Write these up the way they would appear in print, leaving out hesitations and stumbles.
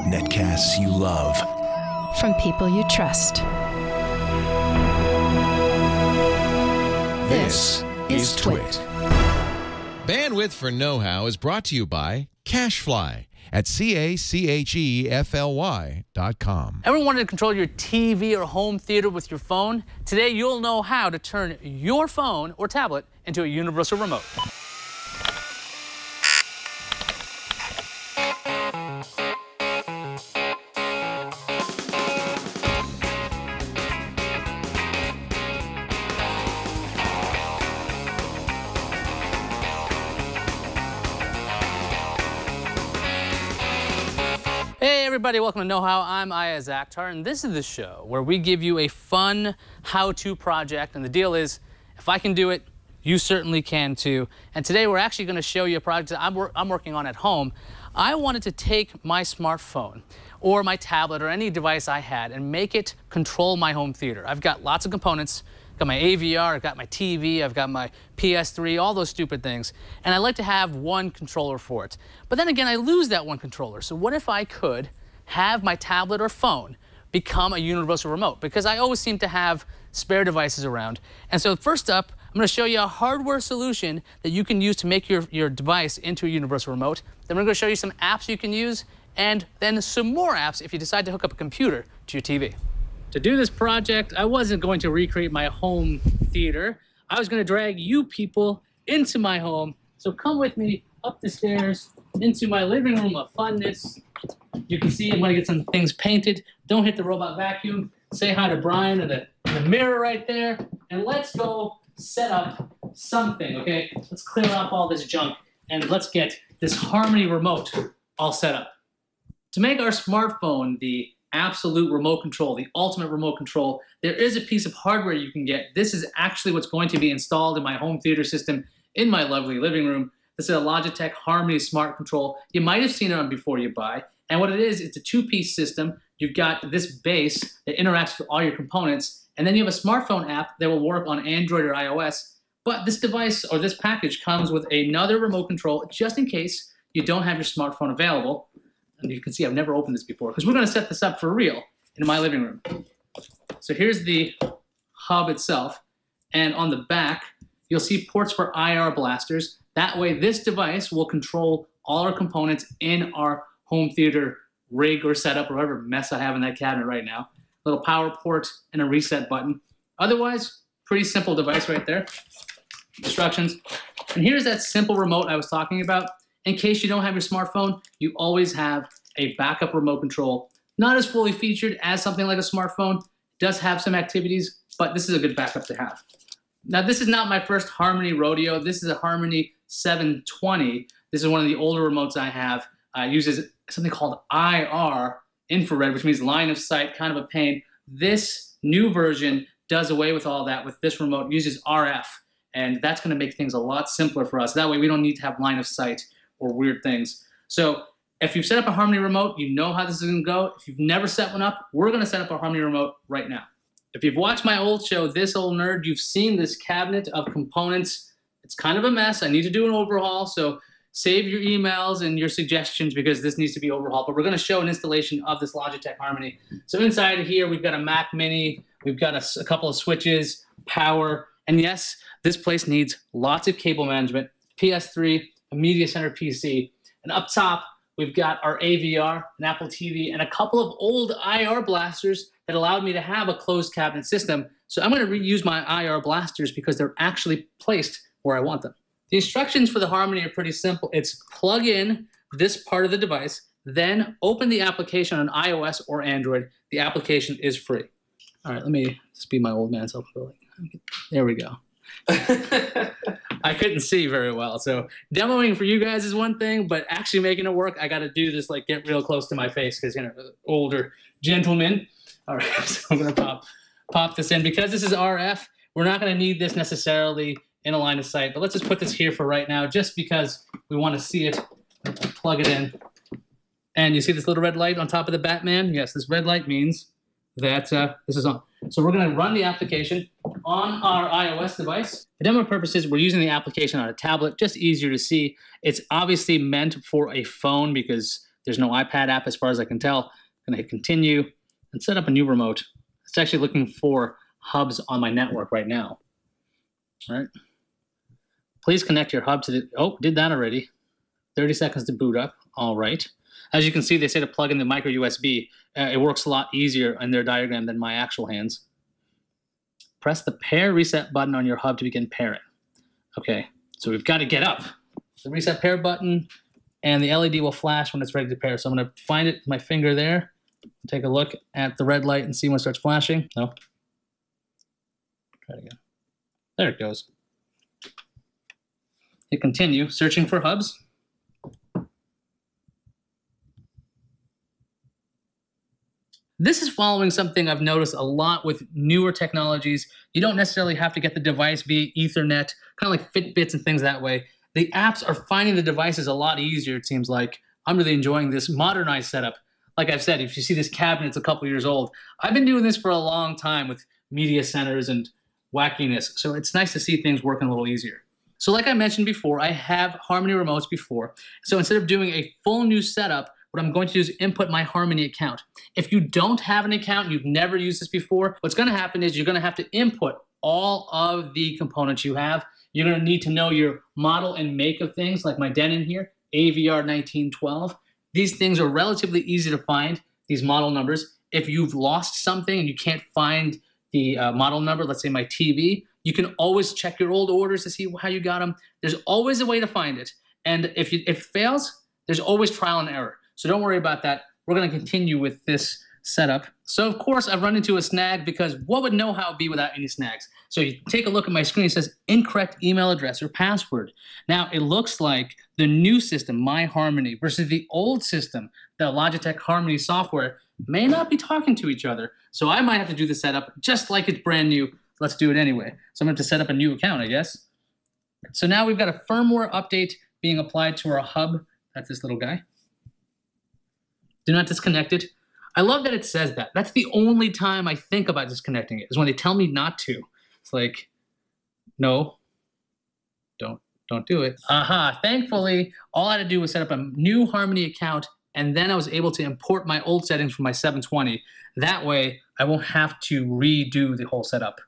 Netcasts you love. From people you trust. This is Twit. Bandwidth for Know-How is brought to you by CacheFly at CacheFly.com. Ever wanted to control your TV or home theater with your phone? Today you'll know how to turn your phone or tablet into a universal remote. Hey everybody, welcome to Know How. I'm Ayaz Akhtar, and this is the show where we give you a fun how-to project, and the deal is, if I can do it, you certainly can too. And today we're actually going to show you a project that I'm working on at home. I wanted to take my smartphone or my tablet or any device I had and make it control my home theater. I've got lots of components. I've got my AVR, I've got my TV, I've got my PS3, all those stupid things. And I like to have one controller for it. But then again, I lose that one controller. So what if I could have my tablet or phone become a universal remote? Because I always seem to have spare devices around. And so first up, I'm going to show you a hardware solution that you can use to make your device into a universal remote. Then we're going to show you some apps you can use, and then some more apps if you decide to hook up a computer to your TV. To do this project, I wasn't going to recreate my home theater. I was going to drag you people into my home. So come with me up the stairs into my living room of funness. You can see I'm going to get some things painted. Don't hit the robot vacuum. Say hi to Brian in the mirror right there. And let's go set up something, okay? Let's clear up all this junk and let's get this Harmony remote all set up. To make our smartphone the absolute remote control, the ultimate remote control, there is a piece of hardware you can get. This is actually what's going to be installed in my home theater system in my lovely living room. This is a Logitech Harmony Smart Control. You might have seen it on before you buy. And what it is, it's a two-piece system. You've got this base that interacts with all your components, and then you have a smartphone app that will work on Android or iOS. But this device or this package comes with another remote control just in case you don't have your smartphone available. And you can see I've never opened this before because we're going to set this up for real in my living room. So here's the hub itself. And on the back, you'll see ports for IR blasters. That way, this device will control all our components in our home theater rig or setup or whatever mess I have in that cabinet right now. A little power port and a reset button. Otherwise, pretty simple device right there. Instructions. And here's that simple remote I was talking about. In case you don't have your smartphone, you always have a backup remote control. Not as fully featured as something like a smartphone. It does have some activities, but this is a good backup to have. Now, this is not my first Harmony rodeo. This is a Harmony 720. This is one of the older remotes I have. It uses something called IR, infrared, which means line of sight, kind of a pain. This new version does away with all that with this remote. It uses RF, and that's going to make things a lot simpler for us. That way we don't need to have line of sight or weird things. So if you've set up a Harmony remote, you know how this is going to go. If you've never set one up, we're going to set up a Harmony remote right now. If you've watched my old show, This Old Nerd, you've seen this cabinet of components. It's kind of a mess. I need to do an overhaul, so save your emails and your suggestions because this needs to be overhauled. But we're going to show an installation of this Logitech Harmony. So inside of here, we've got a Mac Mini. We've got a couple of switches, power. And yes, this place needs lots of cable management, PS3, a media center PC. And up top, we've got our AVR, an Apple TV, and a couple of old IR blasters that allowed me to have a closed cabinet system. So I'm going to reuse my IR blasters because they're actually placed where I want them. The instructions for the Harmony are pretty simple. It's plug in this part of the device, then open the application on iOS or Android. The application is free. All right, let me speed my old man self-fulfilling. There we go. I couldn't see very well, so demoing for you guys is one thing, but actually making it work, I got to do this, like get real close to my face because, you know, older gentleman. All right, so I'm going to pop this in. Because this is RF, we're not going to need this necessarily in a line of sight, but let's just put this here for right now just because we want to see it. Plug it in. And you see this little red light on top of the Batman? Yes, this red light means that this is on. So we're going to run the application. on our iOS device. For demo purposes, we're using the application on a tablet, just easier to see. It's obviously meant for a phone because there's no iPad app as far as I can tell. I'm going to hit continue and set up a new remote. It's actually looking for hubs on my network right now. All right. Please connect your hub to the, oh, did that already. 30 seconds to boot up. All right. As you can see, they say to plug in the micro USB. It works a lot easier in their diagram than my actual hands. Press the pair reset button on your hub to begin pairing. Okay, so we've got to get up. The reset pair button, and the LED will flash when it's ready to pair. So I'm going to find it with my finger there. Take a look at the red light and see when it starts flashing. No. Try it again. There it goes. Hit continue, searching for hubs. This is following something I've noticed a lot with newer technologies. You don't necessarily have to get the device via Ethernet, kind of like Fitbits and things that way. The apps are finding the devices a lot easier, it seems like. I'm really enjoying this modernized setup. Like I've said, if you see this cabinet, it's a couple years old. I've been doing this for a long time with media centers and wackiness, so it's nice to see things working a little easier. So like I mentioned before, I have Harmony remotes before. So instead of doing a full new setup, what I'm going to do is input my Harmony account. If you don't have an account and you've never used this before, what's going to happen is you're going to have to input all of the components you have. You're going to need to know your model and make of things, like my Denon here, AVR 1912. These things are relatively easy to find, these model numbers. If you've lost something and you can't find the model number, let's say my TV, you can always check your old orders to see how you got them. There's always a way to find it. And if it fails, there's always trial and error. So don't worry about that. We're going to continue with this setup. So of course I've run into a snag, because what would know-how be without any snags? So you take a look at my screen, it says incorrect email address or password. Now it looks like the new system, My Harmony, versus the old system, the Logitech Harmony software, may not be talking to each other. So I might have to do the setup just like it's brand new. Let's do it anyway. So I'm going to have to set up a new account, I guess. So now we've got a firmware update being applied to our hub. That's this little guy. Do not disconnect it. I love that it says that. That's the only time I think about disconnecting it, is when they tell me not to. It's like, no, don't do it. Aha, thankfully, all I had to do was set up a new Harmony account, and then I was able to import my old settings from my 720. That way, I won't have to redo the whole setup.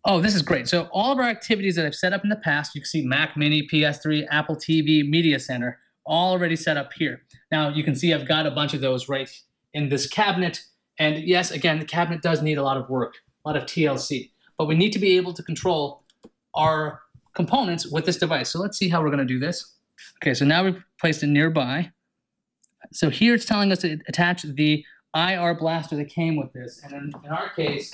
Oh, this is great. So all of our activities that I've set up in the past, you can see Mac Mini, PS3, Apple TV, Media Center, all already set up here. Now you can see I've got a bunch of those right in this cabinet. And yes, again, the cabinet does need a lot of work, a lot of TLC. But we need to be able to control our components with this device. So let's see how we're going to do this. Okay, so now we've placed it nearby. So here it's telling us to attach the IR blaster that came with this. And in our case,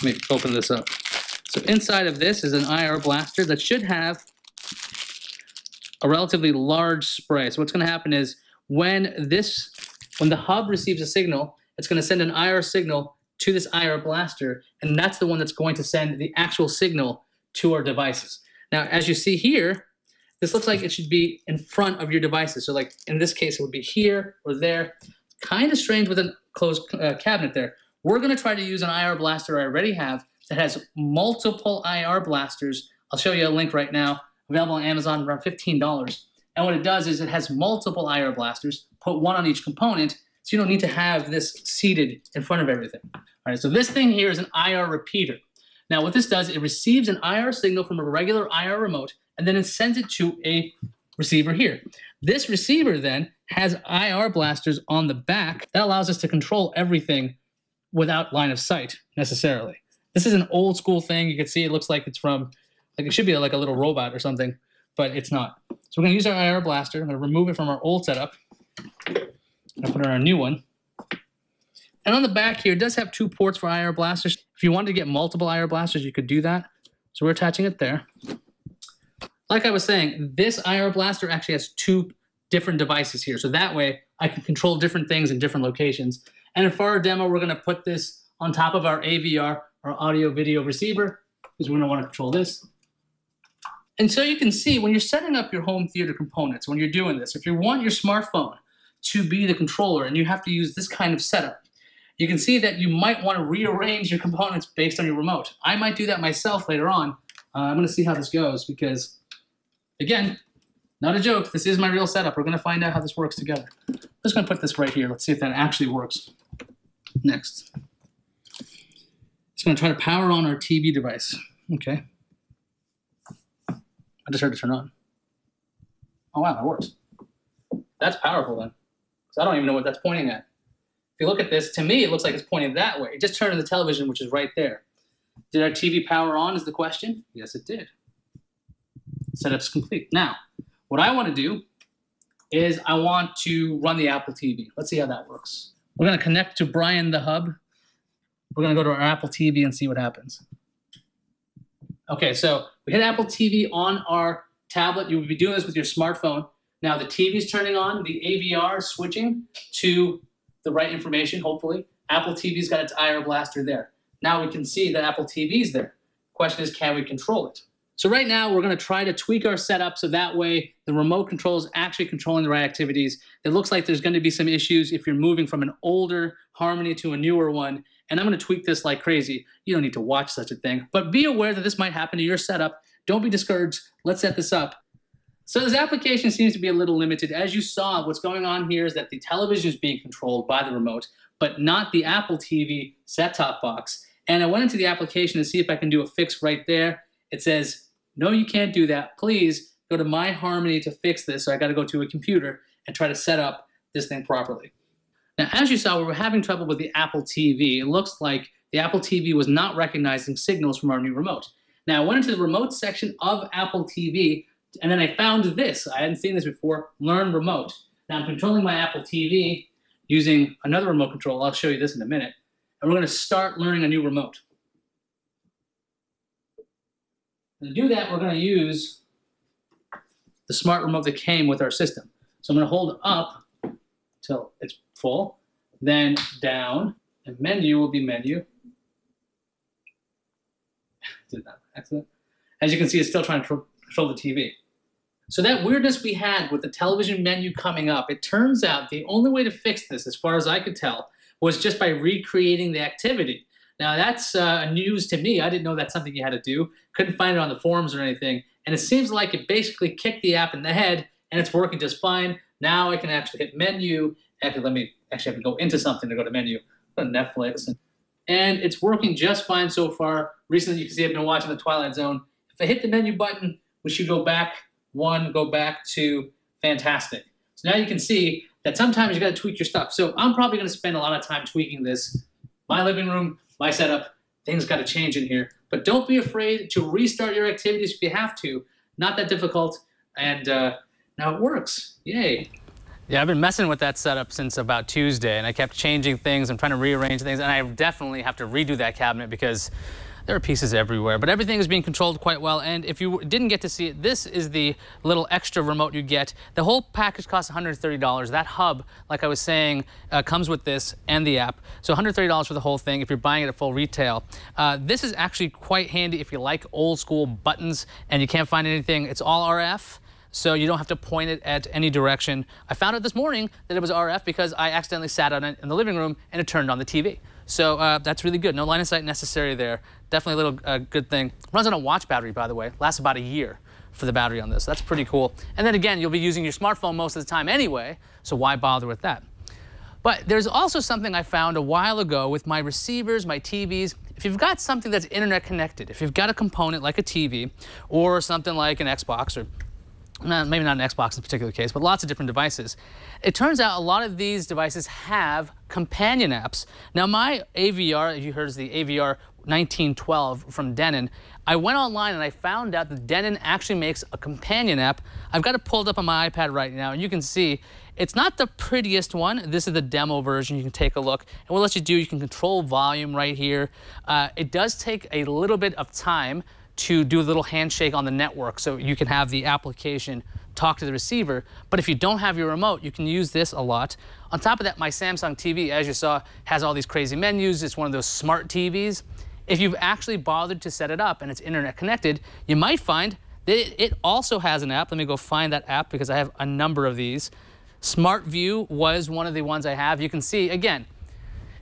let me open this up. So inside of this is an IR blaster that should have a relatively large spray. So what's going to happen is when the hub receives a signal, it's going to send an IR signal to this IR blaster, and that's the one that's going to send the actual signal to our devices. Now, as you see here, this looks like it should be in front of your devices. So like in this case, it would be here or there. Kind of strange with a closed cabinet there. We're going to try to use an IR blaster I already have that has multiple IR blasters. I'll show you a link right now. Available on Amazon, around $15. And what it does is it has multiple IR blasters, put one on each component, so you don't need to have this seated in front of everything. All right, so this thing here is an IR repeater. Now what this does, it receives an IR signal from a regular IR remote, and then it sends it to a receiver here. This receiver then has IR blasters on the back. That allows us to control everything without line of sight, necessarily. This is an old school thing. You can see it looks like it's from, like it should be like a little robot or something, but it's not. So we're going to use our IR blaster. I'm going to remove it from our old setup. I'll put it on our new one. And on the back here, it does have 2 ports for IR blasters. If you wanted to get multiple IR blasters, you could do that. So we're attaching it there. Like I was saying, this IR blaster actually has 2 different devices here. So that way I can control different things in different locations. And for our demo, we're going to put this on top of our AVR, our audio video receiver, because we're going to want to control this. And so you can see when you're setting up your home theater components, when you're doing this, if you want your smartphone to be the controller and you have to use this kind of setup, you can see that you might want to rearrange your components based on your remote. I might do that myself later on. I'm going to see how this goes because, again, not a joke. This is my real setup. We're going to find out how this works together. I'm just going to put this right here. Let's see if that actually works. Next. It's going to try to power on our TV device. Okay. I just heard it turn on. Oh, wow, that works. That's powerful then. Because I don't even know what that's pointing at. If you look at this, to me, it looks like it's pointing that way. It just turned on the television, which is right there. Did our TV power on is the question? Yes, it did. Setup's complete. Now, what I want to do is I want to run the Apple TV. Let's see how that works. We're going to connect to Brian the hub. We're going to go to our Apple TV and see what happens. Okay, so we hit Apple TV on our tablet. You would be doing this with your smartphone. Now the TV's turning on, the AVR is switching to the right information, hopefully. Apple TV's got its IR blaster there. Now we can see that Apple TV's there. Question is, can we control it? So right now we're going to try to tweak our setup so that way the remote control is actually controlling the right activities. It looks like there's going to be some issues if you're moving from an older Harmony to a newer one. And I'm going to tweak this like crazy. You don't need to watch such a thing. But be aware that this might happen to your setup. Don't be discouraged. Let's set this up. So this application seems to be a little limited. As you saw, what's going on here is that the television is being controlled by the remote, but not the Apple TV set-top box. And I went into the application to see if I can do a fix right there. It says, no, you can't do that. Please go to My Harmony to fix this. So I got to go to a computer and try to set up this thing properly. Now, as you saw, we were having trouble with the Apple TV. It looks like the Apple TV was not recognizing signals from our new remote. Now, I went into the remote section of Apple TV, and then I found this. I hadn't seen this before, Learn Remote. Now, I'm controlling my Apple TV using another remote control. I'll show you this in a minute. And we're going to start learning a new remote. To do that, we're going to use the smart remote that came with our system. So I'm going to hold up until it's full, then down, and menu will be menu. Did that accident? As you can see, it's still trying to control the TV. So that weirdness we had with the television menu coming up, it turns out the only way to fix this, as far as I could tell, was just by recreating the activity. Now that's news to me. I didn't know that's something you had to do. Couldn't find it on the forums or anything. And it seems like it basically kicked the app in the head and it's working just fine. Now I can actually hit menu. Actually, let me actually have to go into something to go to menu. Go to Netflix. And it's working just fine so far. Recently, you can see I've been watching The Twilight Zone. If I hit the menu button, we should go back one, go back to fantastic. So now you can see that sometimes you got to tweak your stuff. So I'm probably going to spend a lot of time tweaking this. My living room, my setup, things got to change in here. But don't be afraid to restart your activities if you have to. Not that difficult. And now it works. Yay. Yeah, I've been messing with that setup since about Tuesday, and I kept changing things. I'm trying to rearrange things, and I definitely have to redo that cabinet because there are pieces everywhere. But everything is being controlled quite well, and if you didn't get to see it, this is the little extra remote you get. The whole package costs $130. That hub, like I was saying, comes with this and the app. So $130 for the whole thing if you're buying it at full retail. This is actually quite handy if you like old school buttons and you can't find anything. It's all RF. So you don't have to point it at any direction. I found out this morning that it was RF because I accidentally sat on it in the living room and it turned on the TV. So that's really good. No line of sight necessary there. Definitely a little good thing. Runs on a watch battery, by the way. Lasts about a year for the battery on this. That's pretty cool. And then again, you'll be using your smartphone most of the time anyway, so why bother with that? But there's also something I found a while ago with my receivers, my TVs. If you've got something that's internet connected, if you've got a component like a TV or something like an Xbox or maybe not an Xbox in a particular case, but lots of different devices. It turns out a lot of these devices have companion apps. Now my AVR, as you heard, is the AVR 1912 from Denon. I went online and I found out that Denon actually makes a companion app. I've got it pulled up on my iPad right now, and you can see it's not the prettiest one. This is the demo version. You can take a look. And what it lets you do, you can control volume right here. It does take a little bit of time to do a little handshake on the network so you can have the application talk to the receiver. But if you don't have your remote, you can use this a lot. On top of that, my Samsung TV, as you saw, has all these crazy menus. It's one of those smart TVs. If you've actually bothered to set it up and it's internet connected, you might find that it also has an app. Let me go find that app because I have a number of these. Smart View was one of the ones I have. You can see, again,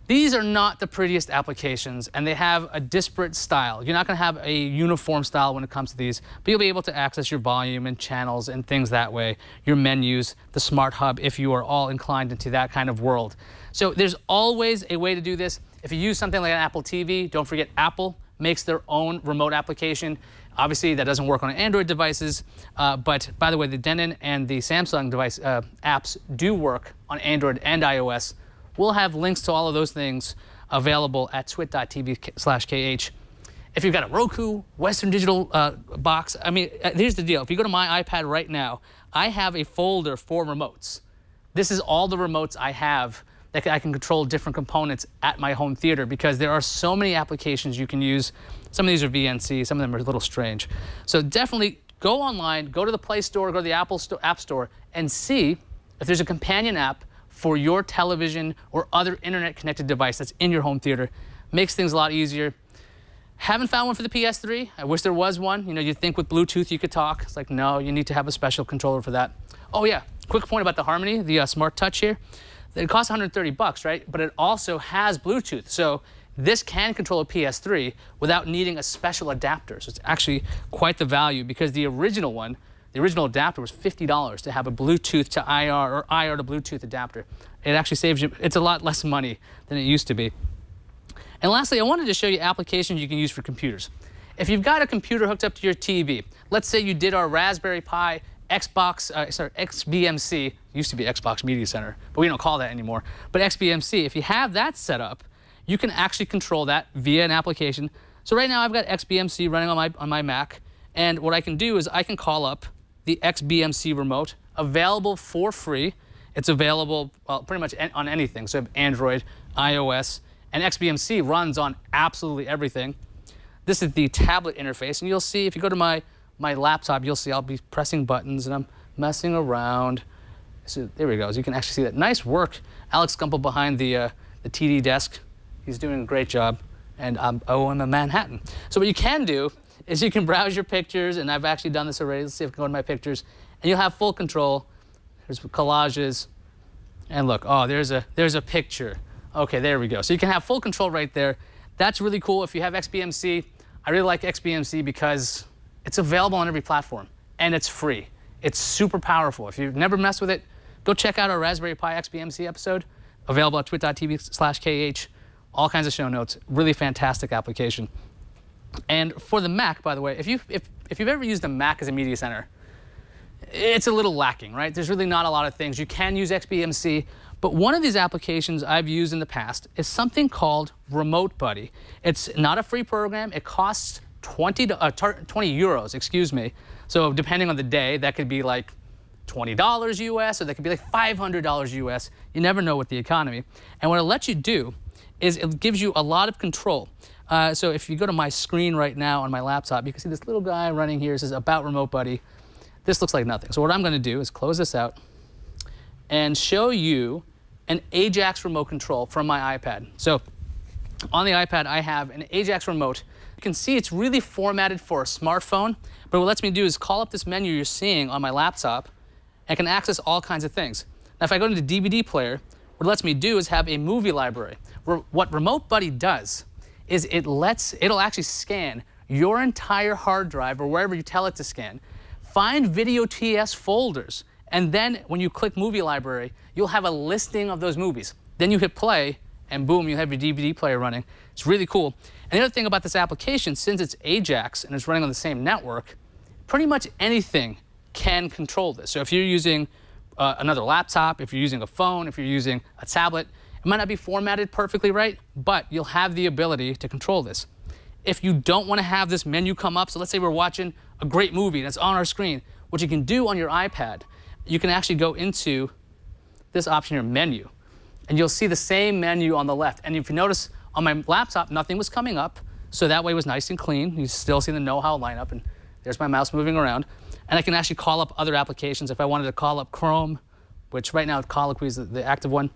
These are not the prettiest applications, and they have a disparate style. You're not going to have a uniform style when it comes to these, but you'll be able to access your volume and channels and things that way, your menus, the smart hub, if you are all inclined into that kind of world. So there's always a way to do this. If you use something like an Apple TV, don't forget Apple makes their own remote application. Obviously, that doesn't work on Android devices, but by the way, the Denon and the Samsung device apps do work on Android and iOS. We'll have links to all of those things available at twit.tv/kh. If you've got a Roku, Western Digital box, I mean, here's the deal. If you go to my iPad right now, I have a folder for remotes. This is all the remotes I have that I can control different components at my home theater because there are so many applications you can use. Some of these are VNC, some of them are a little strange. So definitely go online, go to the Play Store, go to the Apple App Store, and see if there's a companion app for your television or other internet-connected device that's in your home theater. Makes things a lot easier. Haven't found one for the PS3. I wish there was one. You know, you'd think with Bluetooth you could talk. It's like, no, you need to have a special controller for that. Oh yeah, quick point about the Harmony, the Smart Touch here. It costs $130, right? But it also has Bluetooth. So this can control a PS3 without needing a special adapter. So it's actually quite the value because the original one, the original adapter was $50 to have a Bluetooth to IR or IR to Bluetooth adapter. It actually saves you, it's a lot less money than it used to be. And lastly, I wanted to show you applications you can use for computers. If you've got a computer hooked up to your TV, let's say you did our Raspberry Pi XBMC, used to be Xbox Media Center, but we don't call that anymore. But XBMC, if you have that set up, you can actually control that via an application. So right now I've got XBMC running on my Mac, and what I can do is I can call up the XBMC remote, available for free. It's available, well, pretty much on anything. So I have Android, iOS, and XBMC runs on absolutely everything. This is the tablet interface, and you'll see if you go to my laptop, you'll see I'll be pressing buttons and I'm messing around. So there we go. So you can actually see that. Nice work, Alex Gumpel behind the TD desk. He's doing a great job, and I'm in Manhattan. So what you can do is you can browse your pictures, and I've actually done this already. Let's see if I can go to my pictures, and you'll have full control. There's collages, and look, oh, there's a picture. Okay, there we go. So you can have full control right there. That's really cool. If you have XBMC, I really like XBMC because it's available on every platform, and it's free. It's super powerful. If you've never messed with it, go check out our Raspberry Pi XBMC episode, available at twit.tv/kh. All kinds of show notes. Really fantastic application. And for the Mac, by the way, if you've ever used a Mac as a media center, it's a little lacking, right? There's really not a lot of things. You can use XBMC, but one of these applications I've used in the past is something called Remote Buddy. It's not a free program. It costs 20 euros, excuse me. So depending on the day, that could be like $20 US, or that could be like $500 US. You never know with the economy. And what it lets you do is it gives you a lot of control. So if you go to my screen right now on my laptop, you can see this little guy running here. It says About Remote Buddy. This looks like nothing. So what I'm going to do is close this out and show you an Ajax remote control from my iPad. So on the iPad, I have an Ajax remote. You can see it's really formatted for a smartphone, but what it lets me do is call up this menu you're seeing on my laptop, and I can access all kinds of things. Now, if I go into the DVD player, what it lets me do is have a movie library. What Remote Buddy does is it'll actually scan your entire hard drive or wherever you tell it to scan, find video TS folders, and then when you click Movie Library, you'll have a listing of those movies. Then you hit play, and boom, you have your DVD player running. It's really cool. And the other thing about this application, since it's Ajax and it's running on the same network, pretty much anything can control this. So if you're using another laptop, if you're using a phone, if you're using a tablet, it might not be formatted perfectly right, but you'll have the ability to control this. If you don't want to have this menu come up, so let's say we're watching a great movie that's on our screen, what you can do on your iPad, you can actually go into this option here, Menu, and you'll see the same menu on the left. And if you notice, on my laptop, nothing was coming up, so that way it was nice and clean. You still see the know-how lineup, and there's my mouse moving around. And I can actually call up other applications. If I wanted to call up Chrome, which right now Colloquy is the active one,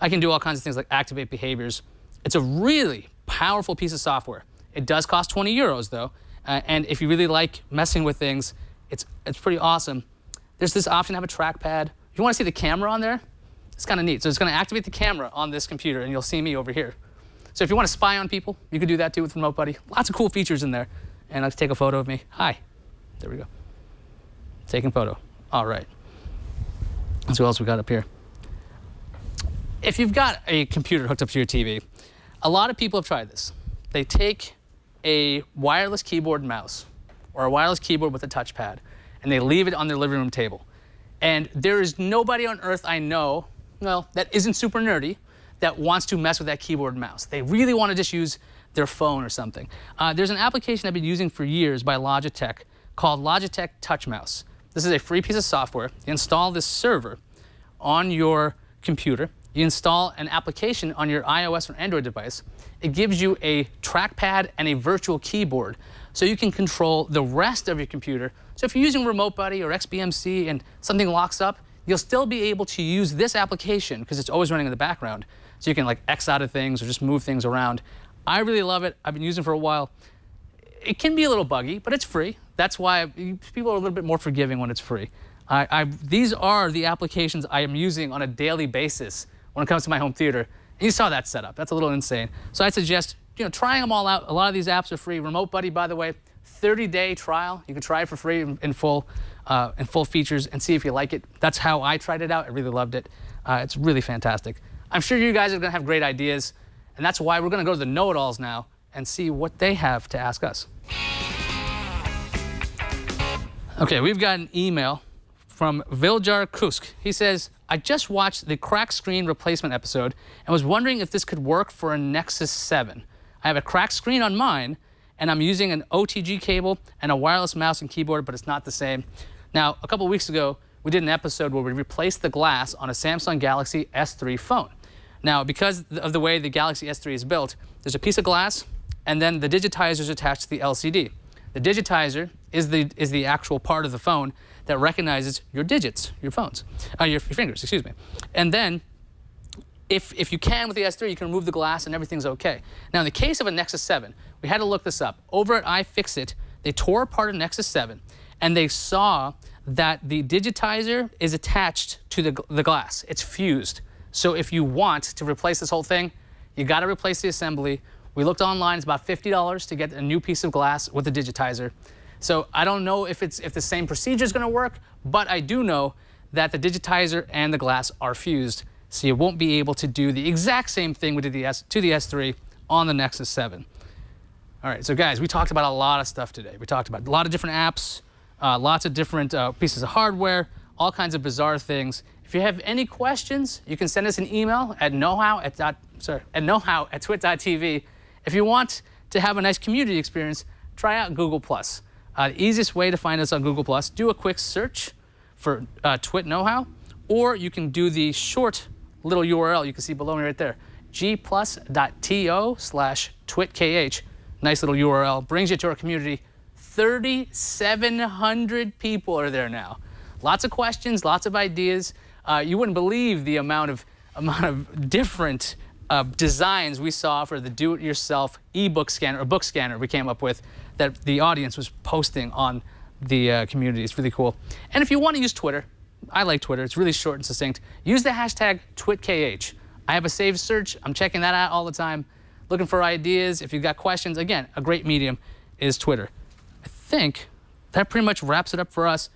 I can do all kinds of things like activate behaviors. It's a really powerful piece of software. It does cost 20 euros though, and if you really like messing with things, it's pretty awesome. There's this option to have a trackpad. If you want to see the camera on there, It's kind of neat. So it's going to activate the camera on this computer, and you'll see me over here. So if you want to spy on people, you can do that too with Remote Buddy. Lots of cool features in there. And let's take a photo of me. Hi. There we go. Taking photo. All right. Let's see what else we got up here. If you've got a computer hooked up to your TV, a lot of people have tried this. They take a wireless keyboard and mouse, or a wireless keyboard with a touchpad, and they leave it on their living room table. And there is nobody on earth I know, well, that isn't super nerdy, that wants to mess with that keyboard and mouse. They really want to just use their phone or something. There's an application I've been using for years by Logitech called Logitech Touch Mouse. This is a free piece of software. You install this server on your computer. You install an application on your iOS or Android device. It gives you a trackpad and a virtual keyboard so you can control the rest of your computer. So if you're using Remote Buddy or XBMC and something locks up, you'll still be able to use this application because it's always running in the background. So you can like X out of things or just move things around. I really love it. I've been using it for a while. It can be a little buggy, but it's free. That's why people are a little bit more forgiving when it's free. These are the applications I am using on a daily basis when it comes to my home theater. And you saw that setup. That's a little insane. So I suggest trying them all out. A lot of these apps are free. Remote Buddy, by the way, 30-day trial. You can try it for free in full features and see if you like it. That's how I tried it out. I really loved it. It's really fantastic. I'm sure you guys are going to have great ideas, and that's why we're going to go to the know-it-alls now and see what they have to ask us. Okay, we've got an email from Viljar Kusk. He says, I just watched the cracked screen replacement episode and was wondering if this could work for a Nexus 7. I have a cracked screen on mine, and I'm using an OTG cable and a wireless mouse and keyboard, but it's not the same. Now, a couple weeks ago, we did an episode where we replaced the glass on a Samsung Galaxy S3 phone. Now, because of the way the Galaxy S3 is built, there's a piece of glass, and then the digitizer is attached to the LCD. The digitizer is the actual part of the phone that recognizes your digits, your fingers, excuse me. And then, if you can with the S3, you can remove the glass and everything's okay. Now, in the case of a Nexus 7, we had to look this up. Over at iFixit, they tore apart a Nexus 7, and they saw that the digitizer is attached to the glass. It's fused. So if you want to replace this whole thing, you got to replace the assembly. We looked online. It's about $50 to get a new piece of glass with a digitizer. So I don't know if the same procedure is going to work, but I do know that the digitizer and the glass are fused, so you won't be able to do the exact same thing we did to the S3 on the Nexus 7. All right, so guys, we talked about a lot of stuff today. We talked about a lot of different apps, lots of different pieces of hardware, all kinds of bizarre things. If you have any questions, you can send us an email at knowhow@twit.tv. If you want to have a nice community experience, try out Google+. The easiest way to find us on Google+, do a quick search for Twit Know-How, or you can do the short little URL you can see below me right there, gplus.to/twitkh. Nice little URL, brings you to our community. 3,700 people are there now. Lots of questions, lots of ideas. You wouldn't believe the amount of different designs we saw for the do-it-yourself e-book scanner or book scanner we came up with that the audience was posting on the community. It's really cool. And if you want to use Twitter, I like Twitter. It's really short and succinct. Use the hashtag TwitKH. I have a saved search. I'm checking that out all the time, looking for ideas. If you've got questions, again, a great medium is Twitter. I think that pretty much wraps it up for us.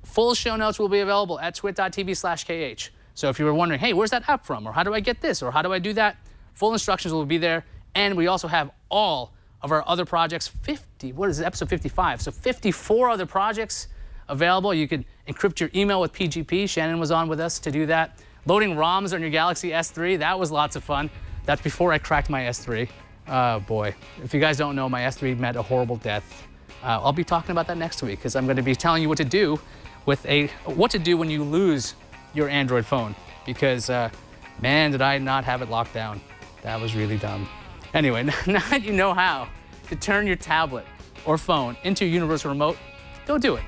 Full show notes will be available at twit.tv/kh. So if you were wondering, hey, where's that app from? Or how do I get this? Or how do I do that? Full instructions will be there. And we also have all of our other projects, episode 55. So 54 other projects available. You could encrypt your email with PGP. Shannon was on with us to do that. Loading ROMs on your Galaxy S3, that was lots of fun. That's before I cracked my S3. Oh boy, if you guys don't know, my S3 met a horrible death. I'll be talking about that next week because I'm going to be telling you what to do when you lose your Android phone, because man, did I not have it locked down. That was really dumb. Anyway, now that you know how to turn your tablet or phone into a universal remote, go do it.